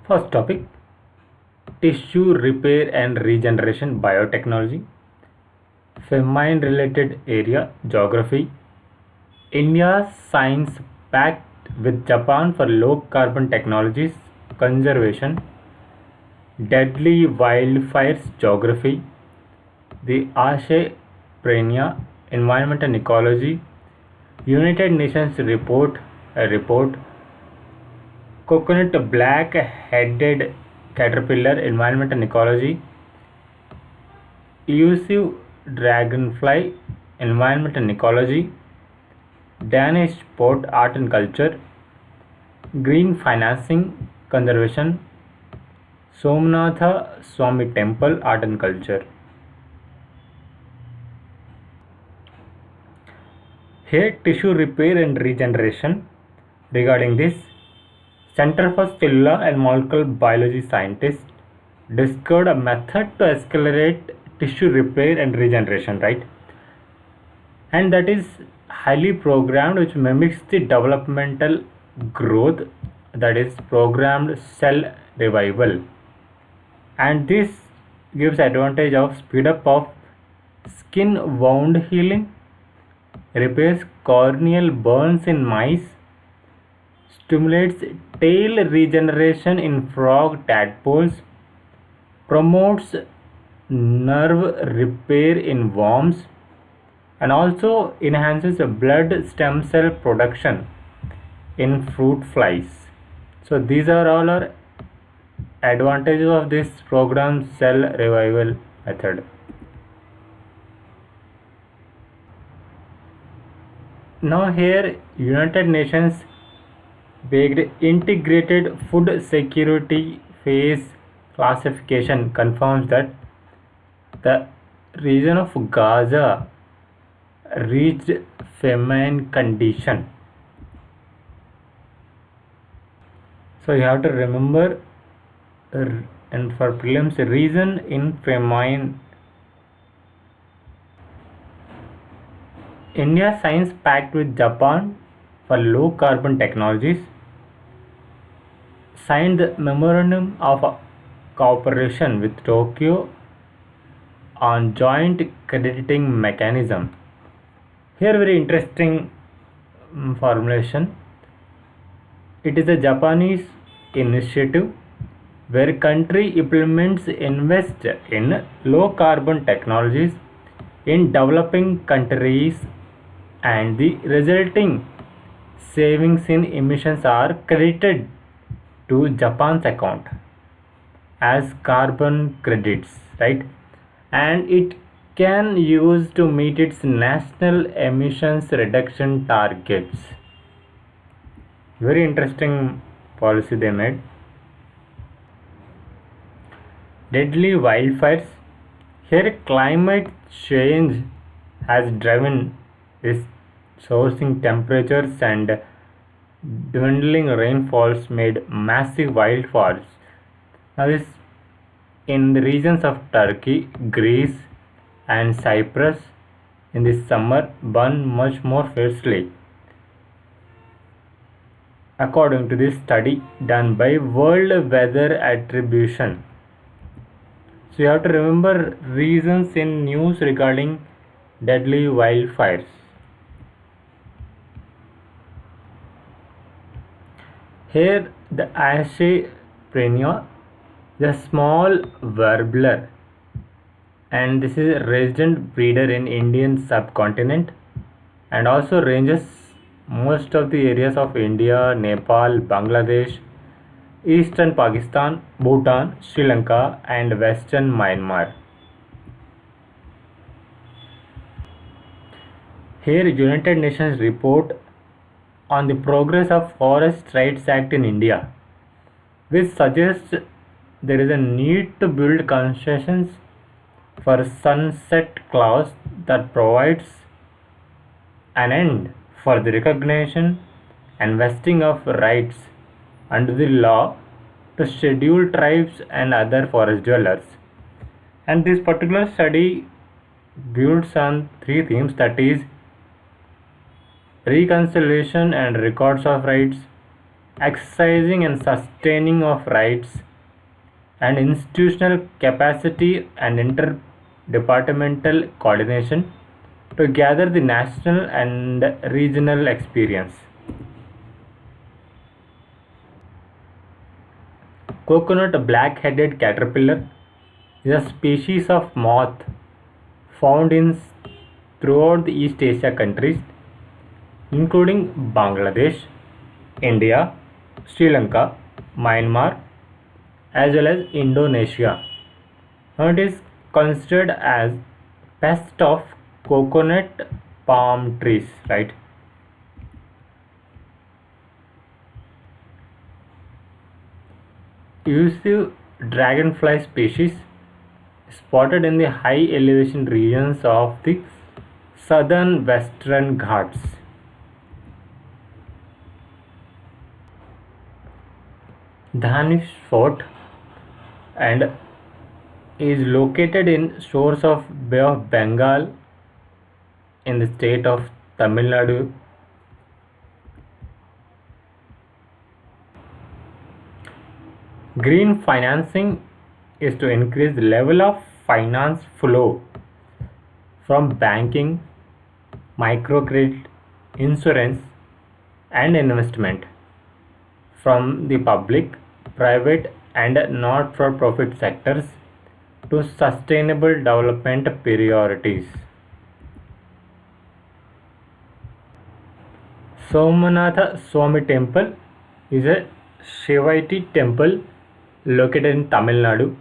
First topic, tissue repair and regeneration biotechnology. FAMINE related area, geography. India's science pact with Japan for low carbon technologies, conservation. Deadly wildfires, geography. The ASHY, PRINIA, environment and ecology. United Nations report, a report. Coconut black-headed caterpillar, environment and ecology. EUSIVE dragonfly, environment and ecology. DANISH port, art and culture. Green financing, conservation. SOMANATHA SWAMY temple, art and culture. Here, tissue repair and regeneration. Regarding this, Center for Cellular and Molecular Biology scientists discovered a method to accelerate tissue repair and regeneration, right? And that is highly programmed, which mimics the developmental growth, that is programmed cell revival. And this gives advantage of speed up of skin wound healing, repairs corneal burns in mice, stimulates tail regeneration in frog tadpoles, promotes nerve repair in worms, and also enhances blood stem cell production in fruit flies. So these are all our advantages of this programmed cell revival method. Now here United Nations integrated food security phase classification confirms that the region of Gaza reached famine condition. So you have to remember, and for prelims, region in famine. India science pact with Japan for low carbon technologies, signed the memorandum of cooperation with Tokyo on joint crediting mechanism. Here very interesting formulation. It is a Japanese initiative where country implements invest in low carbon technologies in developing countries, and the resulting savings in emissions are credited to Japan's account as carbon credits, right? And it can use to meet its national emissions reduction targets. Very interesting policy they made. Deadly wildfires. Here climate change has driven this soaring temperatures and dwindling rainfalls made massive wildfires. Now this in the regions of Turkey, Greece and Cyprus in the summer burn much more fiercely, according to this study done by World Weather Attribution. So you have to remember reasons in news regarding deadly wildfires. Here the ASHY PRINIA, the small warbler, and this is a resident breeder in Indian subcontinent and also ranges most of the areas of India, Nepal, Bangladesh, eastern Pakistan, Bhutan, Sri Lanka and western Myanmar. Here United Nations report on the progress of Forest Rights Act in India, which suggests there is a need to build concessions for sunset clause that provides an end for the recognition and vesting of rights under the law to scheduled tribes and other forest dwellers. And this particular study builds on three themes, that is reconciliation and records of rights, exercising and sustaining of rights and institutional capacity and interdepartmental coordination to gather the national and regional experience. Coconut black-headed caterpillar is a species of moth found in throughout the East Asia countries including Bangladesh, India, Sri Lanka, Myanmar, as well as Indonesia. Now it is considered as pest of coconut palm trees, right? EUSIVE dragonfly species spotted in the high elevation regions of the southern Western Ghats. DANISH fort and is located in shores of Bay of Bengal in the state of Tamil Nadu. Green financing is to increase the level of finance flow from banking, microcredit, insurance, and investment from the public, private, and not-for-profit sectors to sustainable development priorities. Somanatha Swami temple is a Shivaite temple located in Tamil Nadu